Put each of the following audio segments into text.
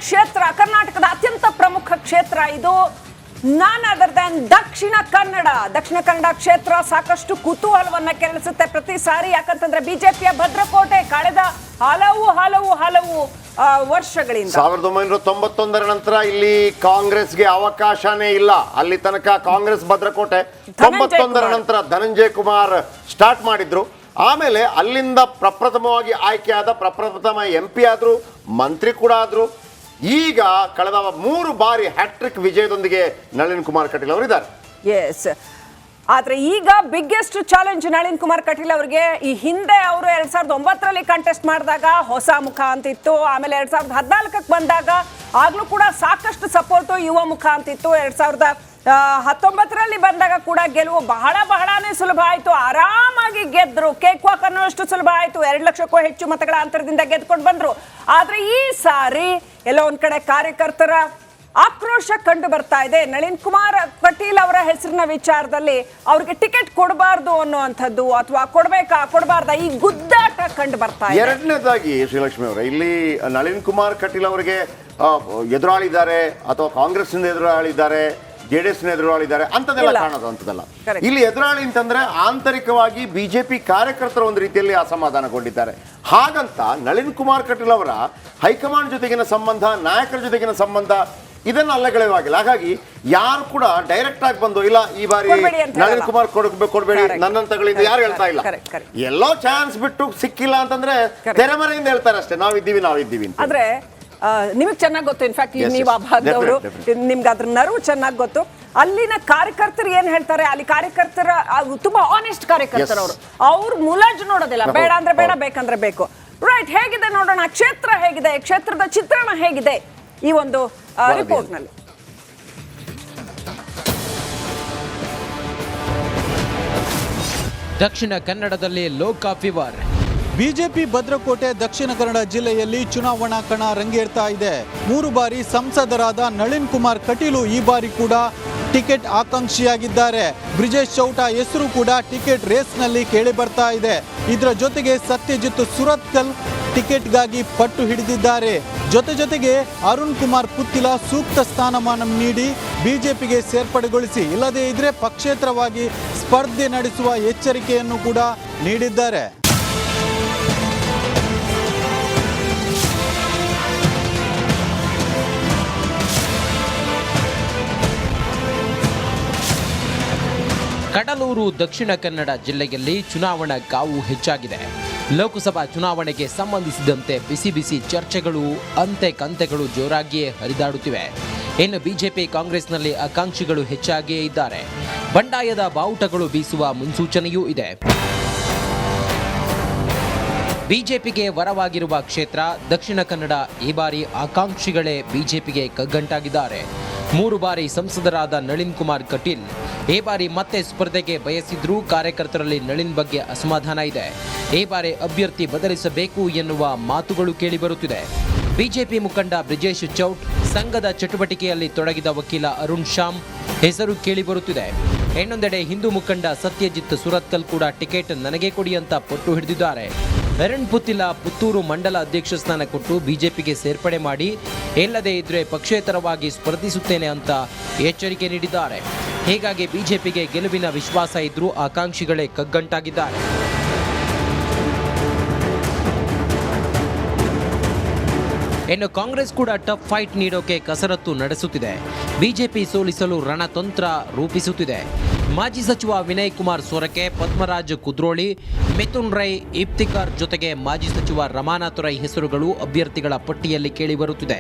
ಕ್ಷೇತ್ರ, ಕರ್ನಾಟಕದ ಅತ್ಯಂತ ಪ್ರಮುಖ ಕ್ಷೇತ್ರ ಇದು. None other than Dakshina Kannada ಕ್ಷೇತ್ರ ಸಾಕಷ್ಟು ಕುತೂಹಲವನ್ನ ಕೆರಳಿಸುತ್ತೆ ಪ್ರತಿ ಸಾರಿ. ಯಾಕಂತಂದ್ರೆ ಬಿಜೆಪಿಯ ಭದ್ರಕೋಟೆ ಕಳೆದ ಹಲವು ವರ್ಷಗಳಿಂದ 1991 ನಂತರ ಇಲ್ಲಿ ಕಾಂಗ್ರೆಸ್ಗೆ ಅವಕಾಶನೇ ಇಲ್ಲ. ಅಲ್ಲಿ ತನಕ ಕಾಂಗ್ರೆಸ್ ಭದ್ರಕೋಟೆ. 91 ನಂತರ ಧನಂಜಯ ಕುಮಾರ್ ಸ್ಟಾರ್ಟ್ ಮಾಡಿದ್ರು. ಆಮೇಲೆ ಅಲ್ಲಿಂದ ಪ್ರಪ್ರಥಮವಾಗಿ ಆಯ್ಕೆಯಾದ ಪ್ರಪ್ರಥಮ MP ಆದ್ರು, ಮಂತ್ರಿ ಕೂಡ ಆದ್ರು. ಈಗ ಕಳೆದ 3 ಬಾರಿ ಹ್ಯಾಟ್ರಿಕ್ ವಿಜಯದೊಂದಿಗೆ ನಳಿನ್ ಕುಮಾರ್ ಕಟೀಲ್ ಅವರು ಇದ್ದಾರೆ. ಎಸ್, ಆದ್ರೆ ಈಗ ಬಿಗ್ಗೆಸ್ಟ್ ಚಾಲೆಂಜ್ ನಳಿನ್ ಕುಮಾರ್ ಕಟೀಲ್ ಅವರಿಗೆ. ಈ ಹಿಂದೆ ಅವರು 2009ರಲ್ಲಿ ಕಂಟೆಸ್ಟ್ ಮಾಡಿದಾಗ ಹೊಸ ಮುಖ ಅಂತಿತ್ತು. ಆಮೇಲೆ 2014ಕ್ಕೆ ಬಂದಾಗ ಆಗ್ಲೂ ಕೂಡ ಸಾಕಷ್ಟು ಸಪೋರ್ಟು, ಯುವ ಮುಖ ಅಂತಿತ್ತು. 2019ರಲ್ಲಿ ಬಂದಾಗ ಕೂಡ ಗೆಲುವು ಬಹಳನೇ ಸುಲಭ ಆಯ್ತು. ಆರಾಮಾಗಿ ಗೆದ್ರು, ಕೇಕ್ ವಾಕ್ ಅನ್ನೋಷ್ಟು ಸುಲಭ ಆಯ್ತು. 2 ಲಕ್ಷಕ್ಕೂ ಹೆಚ್ಚು ಮತಗಳ ಅಂತರದಿಂದ ಗೆದ್ಕೊಂಡು ಬಂದ್ರು. ಆದ್ರೆ ಈ ಸಾರಿ ಎಲ್ಲೋ ಒಂದ್ ಕಡೆ ಕಾರ್ಯಕರ್ತರ ಆಕ್ರೋಶ ಕಂಡು ಬರ್ತಾ ಇದೆ. ನಳಿನ್ ಕುಮಾರ್ ಕಟೀಲ್ ಅವರ ಹೆಸರಿನ ವಿಚಾರದಲ್ಲಿ ಅವ್ರಿಗೆ ಟಿಕೆಟ್ ಕೊಡಬಾರ್ದು ಅನ್ನುವಂಥದ್ದು, ಅಥವಾ ಕೊಡಬಾರ್ದ ಈ ಗುದ್ದಾಟ ಕಂಡು ಬರ್ತಾ ಇದೆ. ಎರಡನೇದಾಗಿ ಶ್ರೀಲಕ್ಷ್ಮಿ ಅವರೇ, ಇಲ್ಲಿ ನಳಿನ್ ಕುಮಾರ್ ಕಟೀಲ್ ಅವರಿಗೆ ಎದುರಾಳಿದ್ದಾರೆ ಅಥವಾ ಕಾಂಗ್ರೆಸ್ನಿಂದ ಎದುರಾಳಿದ್ದಾರೆ, JDS ಎದುರಾಳಿದ್ದಾರೆ ಅಂತದೆಲ್ಲ ಕಾಣೋದು ಅಂತದಲ್ಲ. ಇಲ್ಲಿ ಎದುರಾಳಿ ಅಂತಂದ್ರೆ ಆಂತರಿಕವಾಗಿ ಬಿಜೆಪಿ ಕಾರ್ಯಕರ್ತರು ಒಂದು ರೀತಿಯಲ್ಲಿ ಅಸಮಾಧಾನಗೊಂಡಿದ್ದಾರೆ. ಹಾಗಂತ ನಳಿನ್ ಕುಮಾರ್ ಕಟೀಲ್ ಅವರ ಹೈಕಮಾಂಡ್ ಜೊತೆಗಿನ ಸಂಬಂಧ, ನಾಯಕರ ಜೊತೆಗಿನ ಸಂಬಂಧ ಇದನ್ನ ಅಲ್ಲಗಳೆವಾಗಿಲ್ಲ. ಹಾಗಾಗಿ ಯಾರು ಕೂಡ ಡೈರೆಕ್ಟ್ ಆಗಿ ಬಂದು ಇಲ್ಲ ಈ ಬಾರಿ ನಳಿನ್ ಕುಮಾರ್ ಕೊಡಬೇಡಿ ನನ್ನನ್ನು ತಗೊಳ್ಳಿ ಯಾರು ಹೇಳ್ತಾ ಇಲ್ಲ. ಎಲ್ಲೋ ಚಾನ್ಸ್ ಬಿಟ್ಟು ಸಿಕ್ಕಿಲ್ಲ ಅಂತಂದ್ರೆ ತೆರೆಮರೆಯಿಂದ ಹೇಳ್ತಾರೆ ಅಷ್ಟೇ, ನಾವಿದ್ದೀವಿ ಅಂತ. ಆದ್ರೆ ನಿಮಗೆ ಚೆನ್ನಾಗಿ ಗೊತ್ತು, ಇನ್ಫ್ಯಾಕ್ಟ್ ನೀವು ಆ ಭಾಗದವರು, ನಿಮ್ಗೆ ಅದ್ರ ನರವು ಚೆನ್ನಾಗಿ ಗೊತ್ತು. ಅಲ್ಲಿನ ಕಾರ್ಯಕರ್ತರು ಏನ್ ಹೇಳ್ತಾರೆ, ಅಲ್ಲಿ ಕಾರ್ಯಕರ್ತರ ತುಂಬಾ ಆನೆಸ್ಟ್ ಕಾರ್ಯಕರ್ತರು. ಅವ್ರು ಮುಲಾಜು ನೋಡೋದಿಲ್ಲ, ಬೇಡ ಅಂದ್ರೆ ಬೇಡ, ಬೇಕಂದ್ರೆ ಬೇಕು. ರೈಟ್, ಹೇಗಿದೆ ನೋಡೋಣ, ಕ್ಷೇತ್ರ ಹೇಗಿದೆ, ಕ್ಷೇತ್ರದ ಚಿತ್ರಣ ಹೇಗಿದೆ ಈ ಒಂದು ರಿಪೋರ್ಟ್ ನಲ್ಲಿ. ದಕ್ಷಿಣ ಕನ್ನಡದಲ್ಲಿ ಲೋಕ ಫೀವರ್. ಬಿಜೆಪಿ ಭದ್ರಕೋಟೆ ದಕ್ಷಿಣ ಕನ್ನಡ ಜಿಲ್ಲೆಯಲ್ಲಿ ಚುನಾವಣಾ ಕಣ ರಂಗೇರ್ತಾ ಇದೆ. 3 ಬಾರಿ ಸಂಸದರಾದ ನಳಿನ್ ಕುಮಾರ್ ಕಟೀಲು ಈ ಬಾರಿ ಕೂಡ ಟಿಕೆಟ್ ಆಕಾಂಕ್ಷಿಯಾಗಿದ್ದಾರೆ. ಬ್ರಿಜೇಶ್ ಚೌಟ ಹೆಸರು ಕೂಡ ಟಿಕೆಟ್ ರೇಸ್ನಲ್ಲಿ ಕೇಳಿ ಬರ್ತಾ ಇದೆ. ಇದರ ಜೊತೆಗೆ ಸತ್ಯಜಿತ್ ಸುರತ್ಕಲ್ ಟಿಕೆಟ್ಗಾಗಿ ಪಟ್ಟು ಹಿಡಿದಿದ್ದಾರೆ. ಜೊತೆಗೆ ಅರುಣ್ ಕುಮಾರ್ ಪುತ್ತಿಲ ಸೂಕ್ತ ಸ್ಥಾನಮಾನ ನೀಡಿ ಬಿಜೆಪಿಗೆ ಸೇರ್ಪಡೆಗೊಳಿಸಿ, ಇಲ್ಲದೇ ಇದ್ರೆ ಪಕ್ಷೇತರವಾಗಿ ಸ್ಪರ್ಧೆ ನಡೆಸುವ ಎಚ್ಚರಿಕೆಯನ್ನು ಕೂಡ ನೀಡಿದ್ದಾರೆ. ಕಡಲೂರು ದಕ್ಷಿಣ ಕನ್ನಡ ಜಿಲ್ಲೆಯಲ್ಲಿ ಚುನಾವಣಾ ಕಾವು ಹೆಚ್ಚಾಗಿದೆ. ಲೋಕಸಭಾ ಚುನಾವಣೆಗೆ ಸಂಬಂಧಿಸಿದಂತೆ ಬಿಸಿ ಚರ್ಚೆಗಳು, ಅಂತೆ-ಕಂತೆಗಳು ಜೋರಾಗಿಯೇ ಹರಿದಾಡುತ್ತಿವೆ. ಇನ್ನು ಬಿಜೆಪಿ ಕಾಂಗ್ರೆಸ್ನಲ್ಲಿ ಆಕಾಂಕ್ಷಿಗಳು ಹೆಚ್ಚಾಗಿಯೇ ಇದ್ದಾರೆ. ಬಂಡಾಯದ ಬಾವುಟಗಳು ಬೀಸುವ ಮುನ್ಸೂಚನೆಯೂ ಇದೆ. ಬಿಜೆಪಿಗೆ ವರವಾಗಿರುವ ಕ್ಷೇತ್ರ ದಕ್ಷಿಣ ಕನ್ನಡ. ಈ ಬಾರಿ ಆಕಾಂಕ್ಷಿಗಳೇ ಬಿಜೆಪಿಗೆ ಕಗ್ಗಂಟಾಗಿದ್ದಾರೆ. 3 ಬಾರಿ ಸಂಸದರಾದ ನಳಿನ್ ಕುಮಾರ್ ಕಟೀಲ್ ಈ ಬಾರಿ ಮತ್ತೆ ಸ್ಪರ್ಧೆಗೆ ಬಯಸಿದ್ರೂ ಕಾರ್ಯಕರ್ತರಲ್ಲಿ ನಳಿನ್ ಬಗ್ಗೆ ಅಸಮಾಧಾನ ಇದೆ. ಈ ಬಾರಿ ಅಭ್ಯರ್ಥಿ ಬದಲಿಸಬೇಕು ಎನ್ನುವ ಮಾತುಗಳು ಕೇಳಿಬರುತ್ತಿದೆ. ಬಿಜೆಪಿ ಮುಖಂಡ ಬ್ರಿಜೇಶ್ ಚೌಟ್, ಸಂಘದ ಚಟುವಟಿಕೆಯಲ್ಲಿ ತೊಡಗಿದ ವಕೀಲ ಅರುಣ್ ಶ್ಯಾಮ್ ಹೆಸರು ಕೇಳಿಬರುತ್ತಿದೆ. ಇನ್ನೊಂದೆಡೆ ಹಿಂದೂ ಮುಖಂಡ ಸತ್ಯಜಿತ್ ಸುರತ್ಕಲ್ ಕೂಡ ಟಿಕೆಟ್ ನನಗೆ ಕೊಡಿ ಅಂತ ಪಟ್ಟು ಹಿಡಿದಿದ್ದಾರೆ. ಅರುಣ್ ಪುತ್ತಿಲ ಪುತ್ತೂರು ಮಂಡಲ ಅಧ್ಯಕ್ಷ ಸ್ಥಾನ ಕೊಟ್ಟು ಬಿಜೆಪಿಗೆ ಸೇರ್ಪಡೆ ಮಾಡಿ, ಇಲ್ಲದೇ ಇದ್ರೆ ಪಕ್ಷೇತರವಾಗಿ ಸ್ಪರ್ಧಿಸುತ್ತೇನೆ ಅಂತ ಎಚ್ಚರಿಕೆ ನೀಡಿದ್ದಾರೆ. ಹೀಗಾಗಿ ಬಿಜೆಪಿಗೆ ಗೆಲುವಿನ ವಿಶ್ವಾಸ ಇದ್ರೂ ಆಕಾಂಕ್ಷಿಗಳೇ ಕಗ್ಗಂಟಾಗಿದ್ದಾರೆ. ಇನ್ನು ಕಾಂಗ್ರೆಸ್ ಕೂಡ ಟಫ್ ಫೈಟ್ ನೀಡೋಕೆ ಕಸರತ್ತು ನಡೆಸುತ್ತಿದೆ. ಬಿಜೆಪಿ ಸೋಲಿಸಲು ರಣತಂತ್ರ ರೂಪಿಸುತ್ತಿದೆ. ಮಾಜಿ ಸಚಿವ ವಿನಯ್ ಕುಮಾರ್ ಸೊರಕೆ, ಪದ್ಮರಾಜ್ ಕುದ್ರೋಳಿ, ಮಿಥುನ್ ರೈ, ಇಫ್ತಿಕಾರ್ ಜೊತೆಗೆ ಮಾಜಿ ಸಚಿವ ರಮಾನಾಥ್ ರೈ ಹೆಸರುಗಳು ಅಭ್ಯರ್ಥಿಗಳ ಪಟ್ಟಿಯಲ್ಲಿ ಕೇಳಿಬರುತ್ತಿದೆ.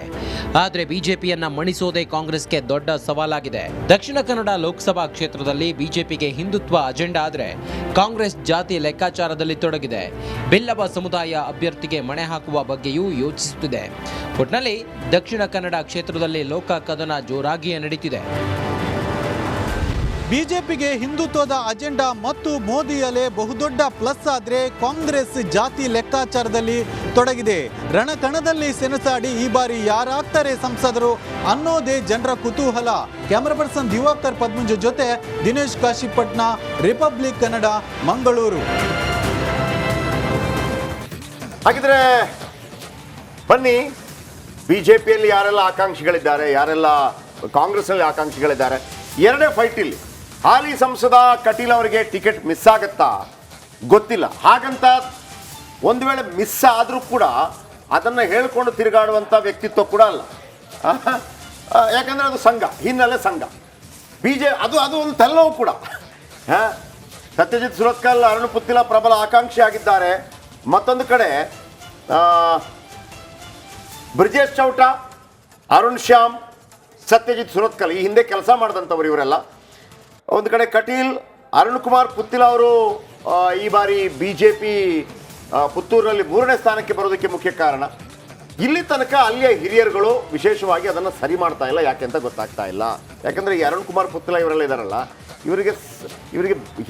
ಆದರೆ ಬಿಜೆಪಿಯನ್ನ ಮಣಿಸೋದೇ ಕಾಂಗ್ರೆಸ್ಗೆ ದೊಡ್ಡ ಸವಾಲಾಗಿದೆ. ದಕ್ಷಿಣ ಕನ್ನಡ ಲೋಕಸಭಾ ಕ್ಷೇತ್ರದಲ್ಲಿ ಬಿಜೆಪಿಗೆ ಹಿಂದುತ್ವ ಅಜೆಂಡಾ ಆದರೆ ಕಾಂಗ್ರೆಸ್ ಜಾತಿ ಲೆಕ್ಕಾಚಾರದಲ್ಲಿ ತೊಡಗಿದೆ. ಬಿಲ್ಲವ ಸಮುದಾಯ ಅಭ್ಯರ್ಥಿಗೆ ಮಣೆ ಹಾಕುವ ಬಗ್ಗೆಯೂ ಯೋಚಿಸುತ್ತಿದೆ. ಒಟ್ನಲ್ಲಿ ದಕ್ಷಿಣ ಕನ್ನಡ ಕ್ಷೇತ್ರದಲ್ಲಿ ಲೋಕ ಕದನ ಜೋರಾಗಿಯೇ ನಡೀತಿದೆ. ಬಿಜೆಪಿಗೆ ಹಿಂದುತ್ವದ ಅಜೆಂಡಾ ಮತ್ತು ಮೋದಿ ಅಲೆ ಬಹುದೊಡ್ಡ ಪ್ಲಸ್ ಆದ್ರೆ ಕಾಂಗ್ರೆಸ್ ಜಾತಿ ಲೆಕ್ಕಾಚಾರದಲ್ಲಿ ತೊಡಗಿದೆ. ರಣಕಣದಲ್ಲಿ ಸೆಣಸಾಡಿ ಈ ಬಾರಿ ಯಾರಾಗ್ತಾರೆ ಸಂಸದರು ಅನ್ನೋದೇ ಜನರ ಕುತೂಹಲ. ಕ್ಯಾಮರಾ ಪರ್ಸನ್ ದಿವಾಕರ್ ಪದ್ಮಂಜು ಜೊತೆ ದಿನೇಶ್ ಕಾಶಿಪಟ್ನ, ರಿಪಬ್ಲಿಕ್ ಕನ್ನಡ, ಮಂಗಳೂರು. ಹಾಗಿದ್ರೆ ಬನ್ನಿ, ಬಿಜೆಪಿಯಲ್ಲಿ ಯಾರೆಲ್ಲ ಆಕಾಂಕ್ಷಿಗಳಿದ್ದಾರೆ, ಯಾರೆಲ್ಲ ಕಾಂಗ್ರೆಸ್ನಲ್ಲಿ ಆಕಾಂಕ್ಷಿಗಳಿದ್ದಾರೆ, ಎರಡೇ ಫೈಟ್ ಇಲ್ಲಿ. ಹಾಲಿ ಸಂಸದ ಕಟೀಲ್ ಅವರಿಗೆ ಟಿಕೆಟ್ ಮಿಸ್ ಆಗುತ್ತಾ ಗೊತ್ತಿಲ್ಲ. ಹಾಗಂತ ಒಂದು ವೇಳೆ ಮಿಸ್ ಆದರೂ ಕೂಡ ಅದನ್ನು ಹೇಳ್ಕೊಂಡು ತಿರುಗಾಡುವಂಥ ವ್ಯಕ್ತಿತ್ವ ಕೂಡ ಅಲ್ಲ. ಯಾಕಂದರೆ ಅದು ಸಂಘ, ಹಿನ್ನೆಲೆ ಸಂಘ. ಅದು ಒಂದು ತಲೆನೋವು ಕೂಡ. ಸತ್ಯಜಿತ್ ಸುರತ್ಕಲ್, ಅರುಣ್ ಪುತ್ತಿಲ ಪ್ರಬಲ ಆಕಾಂಕ್ಷಿ ಆಗಿದ್ದಾರೆ. ಮತ್ತೊಂದು ಕಡೆ ಬ್ರಿಜೇಶ್ ಚೌಟ, ಅರುಣ್ ಶ್ಯಾಮ್, ಸತ್ಯಜಿತ್ ಸುರತ್ಕಲ್ ಈ ಹಿಂದೆ ಕೆಲಸ ಮಾಡಿದಂಥವ್ರು ಇವರೆಲ್ಲ. ಒಂದು ಕಡೆ ಕಟೀಲ್, ಅರುಣ್ ಕುಮಾರ್ ಪುತ್ತಿಲ ಅವರು ಈ ಬಾರಿ BJP ಪುತ್ತೂರಿನಲ್ಲಿ 3ನೇ ಸ್ಥಾನಕ್ಕೆ ಬರೋದಕ್ಕೆ ಮುಖ್ಯ ಕಾರಣ. ಇಲ್ಲಿ ತನಕ ಅಲ್ಲಿಯ ಹಿರಿಯರುಗಳು ವಿಶೇಷವಾಗಿ ಅದನ್ನು ಸರಿ ಮಾಡ್ತಾ ಇಲ್ಲ. ಯಾಕೆ ಅಂತ ಗೊತ್ತಾಗ್ತಾ ಇಲ್ಲ. ಯಾಕಂದರೆ ಈ ಅರುಣ್ ಕುಮಾರ್ ಪುತ್ತಿಲ ಇವರೆಲ್ಲ ಇದ್ದಾರಲ್ಲ, ಇವರಿಗೆ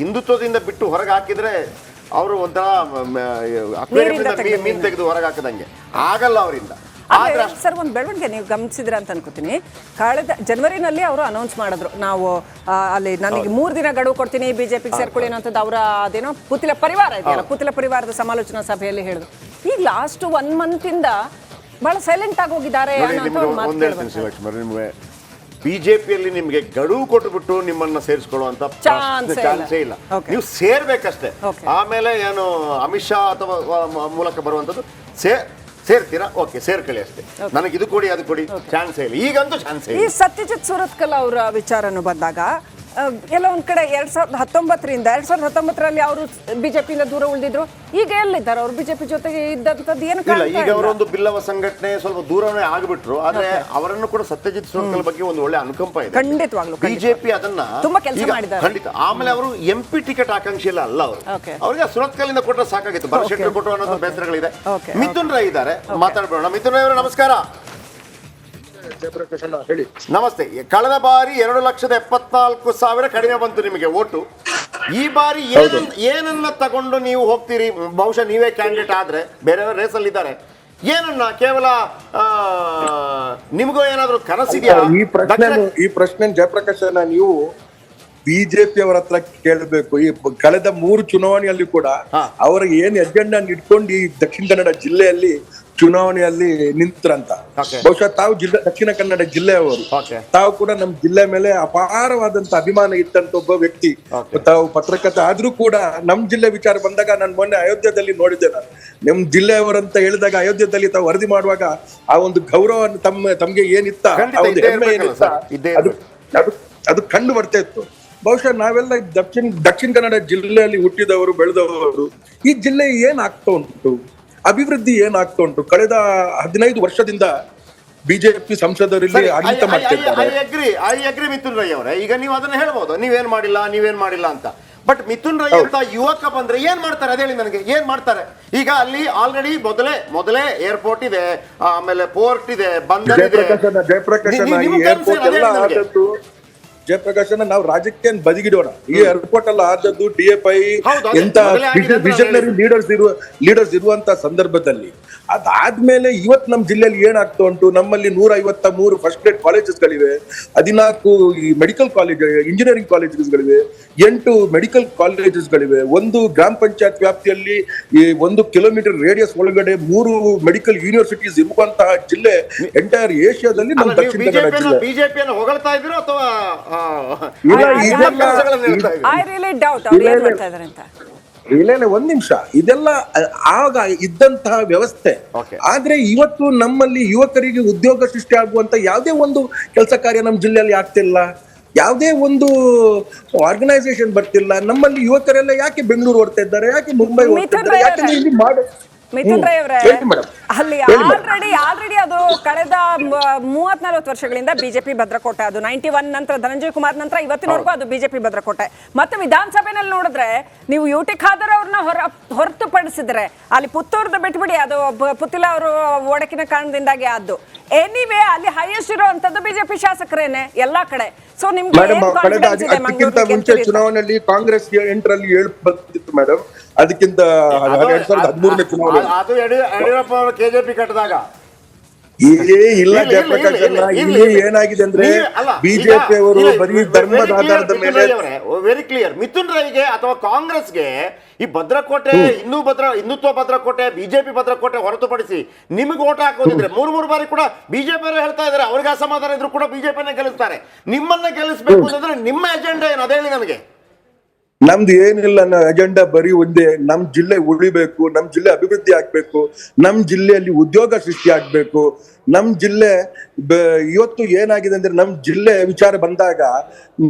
ಹಿಂದುತ್ವದಿಂದ ಬಿಟ್ಟು ಹೊರಗೆ ಹಾಕಿದರೆ ಅವರು ಒಂಥರ ಮೀನು ತೆಗೆದು ಹೊರಗೆ ಹಾಕದಂಗೆ ಆಗಲ್ಲ ಅವರಿಂದ. ಸರ್, ಒಂದು ಬೆಳವಣಿಗೆ ನೀವು ಗಮನಿಸಿದ್ರ ಅಂತ ಅನ್ಕೋತೀನಿ. ಕಳೆದ ಜನವರಿನಲ್ಲಿ ಅವರು ಅನೌನ್ಸ್ ಮಾಡಿದ್ರು, ನಾವು ಅಲ್ಲಿ ನನಗೆ 3 ದಿನ ಗಡುವು ಕೊಡ್ತೀನಿ, ಬಿಜೆಪಿಗೆ ಸೇರ್ಕೊಳ್ಳಿ ಅನ್ನೋಂಥದ್ದು ಅವರ ಅದೇನೋ ಪುತ್ತಿಲ ಪರಿವಾರ ಇದೆಯಲ್ಲ, ಪುತ್ತಿಲ ಪರಿವಾರದ ಸಮಾಲೋಚನಾ ಸಭೆಯಲ್ಲಿ ಹೇಳಿದ್ರು. ಈಗ ಲಾಸ್ಟ್ 1 ಮಂತ್ ಇಂದ ಬಹಳ ಸೈಲೆಂಟ್ ಆಗಿ ಹೋಗಿದ್ದಾರೆ. ನಿಮಗೆ ಬಿಜೆಪಿಯಲ್ಲಿ ನಿಮಗೆ ಗಡುವು ಕೊಟ್ಟುಬಿಟ್ಟು ನಿಮ್ಮನ್ನ ಸೇರಿಸ್ಕೊಳ್ಳುವಂತ ಚಾನ್ಸೇ ಇಲ್ಲ. ನೀವು ಸೇರ್ಬೇಕಷ್ಟೇ. ಆಮೇಲೆ ಏನು ಅಮಿತ್ ಶಾ ಅಥವಾ ಮೂಲಕ ಬರುವಂತದ್ದು ಸೇರ್ತೀರಾ, ಓಕೆ ಸೇರ್ಕೊಳ್ಳಿ ಅಷ್ಟೇ. ನನಗೆ ಇದು ಕೊಡಿ ಅದು ಕೊಡಿ ಚಾನ್ಸೇ ಇಲ್ಲ. ಈಗಂತೂ ಚಾನ್ಸೇ ಇಲ್ಲ. ಈ ಸತ್ಯಜಿತ್ ಸುರತ್ಕಲ್ ಅವರ ವಿಚಾರನು ಬಂದಾಗ ಎಲ್ಲ ಒಂದ್ ಕಡೆ 2019ರಲ್ಲಿ ಅವರು ಬಿಜೆಪಿಯಿಂದ ದೂರ ಉಳಿದಿದ್ರು. ಈಗ ಎಲ್ಲಿದ್ದಾರೆ ಅವರು? ಬಿಜೆಪಿ ಜೊತೆಗೆ ಇದ್ದಂಥದ್ದು ಏನು ಇಲ್ಲ. ಈಗ ಅವರೊಂದು ಬಿಲ್ಲವ ಸಂಘಟನೆ ಸ್ವಲ್ಪ ದೂರನೇ ಆಗ್ಬಿಟ್ರು. ಆದ್ರೆ ಅವರನ್ನು ಕೂಡ ಸತ್ಯಜಿತ್ ಸುರತ್ಕಲ್ ಬಗ್ಗೆ ಒಂದು ಒಳ್ಳೆ ಅನುಕಂಪ ಇದೆ. ಖಂಡಿತವಾಗ್ಲೂ ಬಿಜೆಪಿ ಅದನ್ನ ತುಂಬಾ ಕೆಲಸ ಮಾಡಿದ್ದಾರೆ. ಖಂಡಿತ. ಆಮೇಲೆ ಅವರು MP ಟಿಕೆಟ್ ಆಕಾಂಕ್ಷಿ ಅಲ್ಲ ಅವರು. ಅವರಿಗೆ ಸುರತ್ಕಲ್ ಇಂದ ಕೊಟ್ಟರೆ ಸಾಕಾಗಿತ್ತು. ಭರಶೆಟ್ಟಿ ಕೊಟ್ಟರು ಅನ್ನೋದು ಬೇಸರಗಳಿದೆ. ಮಿಥುನ್ ರೈ ಇದ್ದಾರೆ, ಮಾತಾಡ್ಬೋಣ. ಮಿಥುನ್ ರೈ ಅವರು ನಮಸ್ಕಾರ. ಹೇಳಿ. ನಮಸ್ತೆ. ಕಳೆದ ಬಾರಿ 2,74,000 ಕಡಿಮೆ ಬಂತು ನಿಮಗೆ ಓಟು. ಈ ಬಾರಿ ಏನನ್ನ ತಗೊಂಡು ನೀವು ಹೋಗ್ತೀರಿ? ಬಹುಶಃ ನೀವೇ ಕ್ಯಾಂಡಿಡೇಟ್ ಆದ್ರೆ, ಬೇರೆಯವರು ರೇಸಲ್ಲಿ ಇದ್ದಾರೆ. ಏನನ್ನ ಕೇವಲ ನಿಮಗೂ ಏನಾದ್ರು ಕನಸಿದೆಯಾ? ಈ ಪ್ರಶ್ನೆ ಜಯಪ್ರಕಾಶ್ ನೀವು ಬಿಜೆಪಿ ಅವರ ಹತ್ರ ಕೇಳಬೇಕು. ಈ ಕಳೆದ 3 ಚುನಾವಣೆಯಲ್ಲಿ ಕೂಡ ಅವರ ಏನ್ ಎಜೆಂಡಾ ಇಟ್ಕೊಂಡು ಈ ದಕ್ಷಿಣ ಕನ್ನಡ ಜಿಲ್ಲೆಯಲ್ಲಿ ಚುನಾವಣೆಯಲ್ಲಿ ನಿಂತ್ರಂತ. ಬಹುಶಃ ತಾವು ದಕ್ಷಿಣ ಕನ್ನಡ ಜಿಲ್ಲೆಯವರು, ತಾವು ಕೂಡ ನಮ್ಮ ಜಿಲ್ಲೆ ಮೇಲೆ ಅಪಾರವಾದಂತ ಅಭಿಮಾನ ಇಟ್ಟಂತ ಒಬ್ಬ ವ್ಯಕ್ತಿ. ತಾವು ಪತ್ರಕರ್ತ ಆದ್ರೂ ಕೂಡ ನಮ್ ಜಿಲ್ಲೆ ವಿಚಾರ ಬಂದಾಗ ನಾನು ಮೊನ್ನೆ ಅಯೋಧ್ಯದಲ್ಲಿ ನೋಡಿದ್ದೆ. ನಾನು ನಮ್ ಜಿಲ್ಲೆಯವರಂತ ಹೇಳಿದಾಗ ಅಯೋಧ್ಯದಲ್ಲಿ ತಾವು ವರದಿ ಮಾಡುವಾಗ ಆ ಒಂದು ಗೌರವ ತಮ್ಗೆ ಏನಿತ್ತ, ಹೆಮ್ಮೆ ಏನಿತ್ತ, ಅದು ಕಂಡು ಬರ್ತಾ ಇತ್ತು. ಬಹುಶಃ ನಾವೆಲ್ಲ ದಕ್ಷಿಣ ಕನ್ನಡ ಜಿಲ್ಲೆಯಲ್ಲಿ ಹುಟ್ಟಿದವರು, ಬೆಳೆದವರು. ಈ ಜಿಲ್ಲೆ ಏನಾಗ್ತಾ ಉಂಟು, ಅಭಿವೃದ್ಧಿ ಏನಾಗ್ತಾ ಉಂಟು? ಕಳೆದ 15 ವರ್ಷದಿಂದ ಬಿಜೆಪಿ ಸಂಸದರಲ್ಲಿ ಆಡಳಿತ ಮಾಡ್ತಿದ್ದಾರೆ. ಐ ಅಗ್ರಿ ಮಿಥುನ್ ರೈ ಅವರೇ. ಈಗ ನೀವು ಅದನ್ನ ಹೇಳ್ಬೋದು, ನೀವೇನ್ ಮಾಡಿಲ್ಲ ಅಂತ. ಬಟ್ ಮಿಥುನ್ ರೈ ಅಂತ ಯುವಕ ಬಂದ್ರೆ ಏನ್ ಮಾಡ್ತಾರೆ ಅದ ಹೇಳಿ ನನಗೆ. ಏನ್ ಮಾಡ್ತಾರೆ? ಈಗ ಅಲ್ಲಿ ಆಲ್ರೆಡಿ ಮೊದಲೇ ಏರ್ಪೋರ್ಟ್ ಇದೆ, ಆಮೇಲೆ ಪೋರ್ಟ್ ಇದೆ, ಬಂದರ್ ಇದೆ. ಜಯಪ್ರಕಾಶನ ನಾವು ರಾಜ್ಯಕ್ಕೆ ಬದಿಗಿಡೋಣ. ಈ ಏರ್ಪೋರ್ಟ್ ಅಲ್ಲ ಆದದ್ದು DFI ಎಂತ ವಿಷನರಿ ಲೀಡರ್ಸ್ ಇರುವಂತ ಸಂದರ್ಭದಲ್ಲಿ. ಅದಾದ್ಮೇಲೆ ಇವತ್ತು ನಮ್ಮ ಜಿಲ್ಲೆಯಲ್ಲಿ ಏನಾಗ್ತಾ ಉಂಟು? ನಮ್ಮಲ್ಲಿ 153 ಫಸ್ಟ್ ಗ್ರೇಡ್ ಕಾಲೇಜಸ್ಗಳಿವೆ, 14 ಮೆಡಿಕಲ್ ಕಾಲೇಜ್, ಇಂಜಿನಿಯರಿಂಗ್ ಕಾಲೇಜಸ್ಗಳಿವೆ, 8 ಮೆಡಿಕಲ್ ಕಾಲೇಜಸ್ಗಳಿವೆ. ಒಂದು ಗ್ರಾಮ ಪಂಚಾಯತ್ ವ್ಯಾಪ್ತಿಯಲ್ಲಿ 1 ಕಿಲೋಮೀಟರ್ ರೇಡಿಯಸ್ ಒಳಗಡೆ 3 ಮೆಡಿಕಲ್ ಯೂನಿವರ್ಸಿಟೀಸ್ ಇರುವಂತಹ ಜಿಲ್ಲೆ ಎಂಟೈರ್ ಏಷ್ಯಾದಲ್ಲಿ ನಮ್ಮ ದಕ್ಷಿಣ ಕನ್ನಡ ಜಿಲ್ಲೆ. ಬಿಜೆಪಿಯನ್ನು ಹೊಗಳ್ತಾ ಇದ್ರು ಅಥವಾ ಇಲ್ಲ, ಒಂದ್ ನಿಮಿಷ. ಇದೆಲ್ಲ ಆಗ ಇದ್ದಂತಹ ವ್ಯವಸ್ಥೆ. ಆದ್ರೆ ಇವತ್ತು ನಮ್ಮಲ್ಲಿ ಯುವಕರಿಗೆ ಉದ್ಯೋಗ ಸೃಷ್ಟಿ ಆಗುವಂತ ಯಾವುದೇ ಒಂದು ಕೆಲಸ ಕಾರ್ಯ ನಮ್ಮ ಜಿಲ್ಲೆಯಲ್ಲಿ ಆಗ್ತಿಲ್ಲ. ಯಾವುದೇ ಒಂದು ಆರ್ಗನೈಸೇಷನ್ ಬರ್ತಿಲ್ಲ. ನಮ್ಮಲ್ಲಿ ಯುವಕರೆಲ್ಲ ಯಾಕೆ ಬೆಂಗಳೂರು ಓಡ್ತಾ ಇದ್ದಾರೆ, ಯಾಕೆ ಮುಂಬೈ ಓಡ್ತಾ ಇದ್ದಾರೆ? ಯಾಕಂದ್ರೆ ಇಲ್ಲಿ ಮಿಥುನ್ ರೈ ಅವರೇ, ಅಲ್ಲಿ ಆಲ್ರೆಡಿ ಅದು ಕಳೆದ 30-40 ವರ್ಷಗಳಿಂದ ಬಿಜೆಪಿ ಭದ್ರಕೋಟೆ. ಅದು 91 ನಂತರ ಧನಂಜಯ ಕುಮಾರ್ ನಂತರ ಇವತ್ತಿನವರೆಗೂ ಅದು ಬಿಜೆಪಿ ಭದ್ರಕೋಟೆ. ಮತ್ತೆ ವಿಧಾನಸಭೆನಲ್ಲಿ ನೋಡಿದ್ರೆ ನೀವು UT ಖಾದರ್ ಅವ್ರನ್ನ ಹೊರತುಪಡಿಸಿದ್ರೆ ಅಲ್ಲಿ ಪುತ್ತೂರ್ದು ಬಿಟ್ಬಿಡಿ, ಅದು ಪುತ್ತಿಲ ಅವರು ಒಡಕಿನ ಕಾರಣದಿಂದಾಗಿ ಆದ್ದು. ಎನಿವೇ ಅಲ್ಲಿ ಹೈಯೆಸ್ಟ್ ಇರುವಂತದ್ದು ಬಿಜೆಪಿ ಶಾಸಕರೇನೆ ಎಲ್ಲಾ ಕಡೆ. ಸೊ ನಿಮ್ಗೆ ಅದಕ್ಕಿಂತ ಮುಂಚೆ ಚುನಾವಣೆಯಲ್ಲಿ ಕಾಂಗ್ರೆಸ್ 8ರಲ್ಲಿ 7 ಬಂದಿತ್ತು ಮೇಡಮ್. ಅದಕ್ಕಿಂತ 2013ನೇ ಚುನಾವಣೆ ಅದು ಯಡಿಯೂರಪ್ಪ ಅವರು KJP ಕಟ್ಟಿದಾಗ ಇಲ್ಲ. ಜಯಪ್ರಕಾಶ್ ಇಲ್ಲಿ ಏನಾಗಿದೆ ಅಂದ್ರೆ ಬಿಜೆಪಿ ಅವರು ಬರೀ ಧರ್ಮದ ಆಧಾರದ ಮೇಲೆ ವೆರಿ ಕ್ಲಿಯರ್. ಮಿಥುನ್ ರೈಗೆ ಅಥವಾ ಕಾಂಗ್ರೆಸ್ಗೆ ಈ ಭದ್ರಕೋಟೆ ಹಿಂದುತ್ವ ಭದ್ರಕೋಟೆ ಬಿಜೆಪಿ ಭದ್ರಕೋಟೆ ಹೊರತುಪಡಿಸಿ ನಿಮಗೆ ಓಟ್ ಹಾಕೋದಿದ್ರೆ ಮೂರು ಬಾರಿ ಕೂಡ ಬಿಜೆಪಿ ಅವರು ಹೇಳ್ತಾ ಇದ್ದಾರೆ, ಅವ್ರಿಗೆ ಅಸಮಾಧಾನ ಇದ್ರು ಕೂಡ ಬಿಜೆಪಿಯನ್ನ ಗೆಲ್ಲಿಸ್ತಾರೆ. ನಿಮ್ಮನ್ನ ಗೆಲ್ಲಿಸಬೇಕು ಅಂತಂದ್ರೆ ನಿಮ್ಮ ಎಜೆಂಡಾ ಏನು ಅದೇ ಹೇಳಿ ನನಗೆ. ನಮ್ದು ಏನಿಲ್ಲ, ಅಜೆಂಡಾ ಬರೀ ಒಂದೇ, ನಮ್ ಜಿಲ್ಲೆ ಉಳಿಬೇಕು, ನಮ್ ಜಿಲ್ಲೆ ಅಭಿವೃದ್ಧಿ ಆಗ್ಬೇಕು, ನಮ್ ಜಿಲ್ಲೆಯಲ್ಲಿ ಉದ್ಯೋಗ ಸೃಷ್ಟಿ ಆಗ್ಬೇಕು. ನಮ್ ಜಿಲ್ಲೆ ಇವತ್ತು ಏನಾಗಿದೆ ಅಂದ್ರೆ ನಮ್ ಜಿಲ್ಲೆ ವಿಚಾರ ಬಂದಾಗ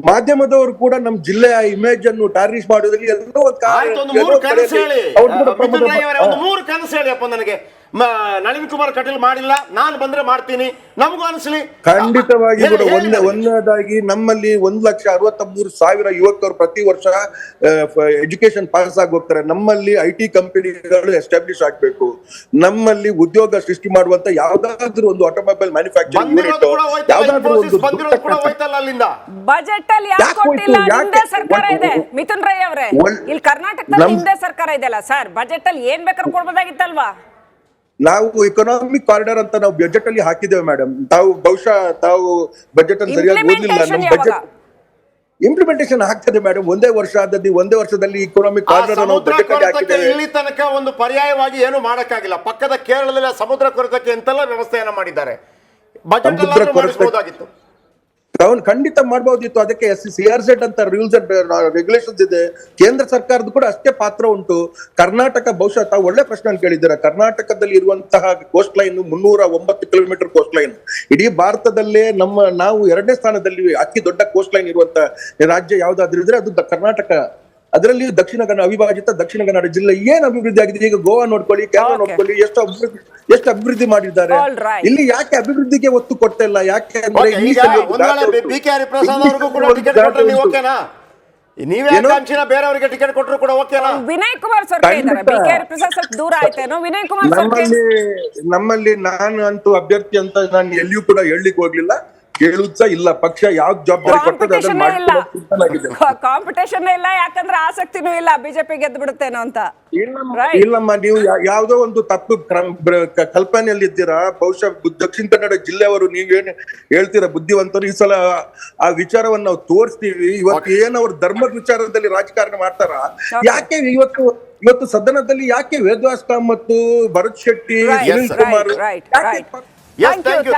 ಮಾಧ್ಯಮದವರು ಕೂಡ ನಮ್ ಜಿಲ್ಲೆಯ ಇಮೇಜ್ ಅನ್ನು ಟಾರ್ನಿಶ್ ಮಾಡೋದ್ರಲ್ಲಿ ಎಲ್ಲೋ ಒಂದು ಮೂರು ಕನಸು ಹೇಳಿ ಅಪ್ಪ ನನಗೆ. ನಳಿನ್ ಕುಮಾರ್ ಕಟೀಲ್ ಮಾಡಿಲ್ಲ, ನಾನು ಬಂದ್ರೆ ಮಾಡ್ತೀನಿ, ನಮಗೂ ಅನಿಸ್ಲಿ. ಖಂಡಿತವಾಗಿ ಕೂಡ ಒಂದನೇದಾಗಿ ನಮ್ಮಲ್ಲಿ 1,63,000 ಯುವಕರು ಪ್ರತಿ ವರ್ಷ ಎಜುಕೇಶನ್ ಪಾಸ್ ಆಗಿ ಹೋಗ್ತಾರೆ. ನಮ್ಮಲ್ಲಿ IT ಕಂಪನಿಗಳು ಎಸ್ಟಾಬ್ಲಿಷ್ ಆಗ್ಬೇಕು. ನಮ್ಮಲ್ಲಿ ಉದ್ಯೋಗ ಸೃಷ್ಟಿ ಮಾಡುವಂತ ಯಾವ್ದಾದ್ರು ಒಂದು ಆಟೋಮೊಬೈಲ್ ಮ್ಯಾನುಫ್ಯಾಕ್ಚರಿಂಗ್ ಯೂನಿಟ್ ಯಾವ್ದಾದ್ರು ಒಂದು ಬಜೆಟ್ ಅಲ್ಲಿ ಯಾಕೆ ಕೊಟ್ಟಿಲ್ಲ? ನಿಮ್ದೇ ಸರ್ಕಾರ ಇದೆ ಮಿಥುನ್ ರೈ ಅವರೇ, ಇಲ್ಲಿ ಕರ್ನಾಟಕದಲ್ಲಿ ನಿಮ್ದೇ ಸರ್ಕಾರ ಇದೆಯಲ್ಲ ಸರ್, ಬಜೆಟ್ ಅಲ್ಲಿ ಏನ್ ಬೇಕಾದ್ರೂ ಕೊಡ್ಬೋದಾಗಿತ್ತಲ್ವಾ? ನಾವು ಎಕನಾಮಿಕ್ ಕಾರಿಡಾರ್ ಅಂತ ನಾವು ಬಜೆಟ್ ಅಲ್ಲಿ ಹಾಕಿದ್ದೇವೆ ಮೇಡಮ್. ಬಹುಶಃ ತಾವು ಬಜೆಟ್ ಅನ್ನು ಸರಿಯಾಗಿ ಓದಿಲ್ಲ. ನಮ್ಮ ಬಜೆಟ್ ಇಂಪ್ಲಿಮೆಂಟೇಷನ್ ಆಗ್ತದೆ ಮೇಡಮ್. ಒಂದೇ ವರ್ಷದಲ್ಲಿ ಇಕನಾಮಿಕ್ ಕಾರಿಡಾರ್ ನಾವು ಬಜೆಟ್ ಅಲ್ಲಿ ಹಾಕಿದ್ದೇವೆ. ಇಲ್ಲಿ ತನಕ ಒಂದು ಪರ್ಯಾಯವಾಗಿ ಏನು ಮಾಡಕ್ಕಾಗಿಲ್ಲ. ಪಕ್ಕದ ಕೇರಳದಲ್ಲಿ ಸಮುದ್ರ ಕೊರೆತಕ್ಕೆ ಎಂತೆಲ್ಲ ವ್ಯವಸ್ಥೆಯನ್ನ ಮಾಡಿದ್ದಾರೆ. ಬಜೆಟ್ ಮಾಡಿಸಬಹುದಾಗಿತ್ತು. ಖಂಡಿತ ಮಾಡಬಹುದಿತ್ತು. ಅದಕ್ಕೆ CRZ ಅಂತ ರೂಲ್ಸ್ ಅಂಡ್ ರೆಗ್ಯುಲೇಷನ್ಸ್ ಇದೆ. ಕೇಂದ್ರ ಸರ್ಕಾರದ ಕೂಡ ಅಷ್ಟೇ ಪಾತ್ರ ಉಂಟು. ಕರ್ನಾಟಕ ಬಹುಶಃ ತಾವು ಒಳ್ಳೆ ಪ್ರಶ್ನೆ ಕೇಳಿದ್ದೀರಾ. ಕರ್ನಾಟಕದಲ್ಲಿ ಇರುವಂತಹ coast line 309 kilometre coast line. ಇಡೀ ಭಾರತದಲ್ಲೇ ನಾವು 2ನೇ ಸ್ಥಾನದಲ್ಲಿ ಅತಿ ದೊಡ್ಡ ಕೋಸ್ಟ್ ಲೈನ್ ಇರುವಂತ ರಾಜ್ಯ ಯಾವ್ದಾದ್ರು ಇದ್ರೆ ಅದು ಕರ್ನಾಟಕ. ಅದರಲ್ಲಿ ಅವಿಭಾಜಿತ ದಕ್ಷಿಣ ಕನ್ನಡ ಜಿಲ್ಲೆ ಏನ್ ಅಭಿವೃದ್ಧಿ ಆಗಿದೆ. ಈಗ ಗೋವಾ ನೋಡ್ಕೊಳ್ಳಿ, ಕೇರಳ ನೋಡ್ಕೊಳ್ಳಿ, ಎಷ್ಟು ಅಭಿವೃದ್ಧಿ ಮಾಡಿದ್ದಾರೆ. ಇಲ್ಲಿ ಯಾಕೆ ಅಭಿವೃದ್ಧಿಗೆ ಒತ್ತು ಕೊಡ್ತಾ ಇಲ್ಲ? ಯಾಕೆ ಅಂದ್ರೆ BK ಹರಿಪ್ರಸಾದ್ ಅವ್ರಿಗೂ ಕೂಡ ಟಿಕೆಟ್ ಕೊಟ್ಟರೆ ನೀವು ಓಕೆನಾ? ನೀವೇ ಆಕಾಂಕ್ಷಿನ ಬೇರೆಯವರಿಗೆ ಟಿಕೆಟ್ ಕೊಟ್ಟರು ಕೂಡ ಓಕೆನಾ? ವಿನಯ್ ಕುಮಾರ್ ಸರ್ಕಾರ ಇದ್ದಾರೆ, BK ಹರಿಪ್ರಸಾದ್ ಸ್ವಲ್ಪ ದೂರ ಆಯ್ತೇನೋ. ವಿನಯ್ ಕುಮಾರ್ ನಮ್ಮಲ್ಲಿ ನಾನು ಅಂತೂ ಅಭ್ಯರ್ಥಿ ಅಂತ ನಾನು ಎಲ್ಲಿಯೂ ಕೂಡ ಹೇಳಲಿಕ್ಕೆ ಹೋಗ್ಲಿಲ್ಲ, ಕೇಳುತ್ತಾ ಇಲ್ಲ. ಪಕ್ಷ ಯಾವ್ದು ಜವಾಬ್ದಾರಿ ಕೊಡ್ತದೆ ಕಾಂಪಿಟೇಷನ್ ಇಲ್ಲ, ಯಾಕಂದ್ರೆ ಆಸಕ್ತಿನೂ ಇಲ್ಲ ಬಿಜೆಪಿ ಗೆದ್ದು ಬಿಡುತ್ತೇನೋ ಅಂತ. ಇಲ್ಲಮ್ಮ, ನೀವು ಯಾವ್ದೋ ಒಂದು ತಪ್ಪು ಕಲ್ಪನೆಯಲ್ಲಿ ಇದ್ದೀರಾ. ಬಹುಶಃ ದಕ್ಷಿಣ ಕನ್ನಡ ಜಿಲ್ಲೆಯವರು ನೀವೇನು ಹೇಳ್ತೀರಾ ಬುದ್ಧಿವಂತರು. ಈ ಸಲ ಆ ವಿಚಾರವನ್ನು ನಾವು ತೋರಿಸ್ತೀವಿ. ಇವತ್ತು ಏನವ್ರ ಧರ್ಮದ ವಿಚಾರದಲ್ಲಿ ರಾಜಕಾರಣ ಮಾಡ್ತಾರ? ಯಾಕೆ ಇವತ್ತು ಸದನದಲ್ಲಿ ಯಾಕೆ ವೇದವ್ಯಾಸ ಮತ್ತು ಭರತ್ ಶೆಟ್ಟಿ, ಸುನಿಲ್ ಕುಮಾರ್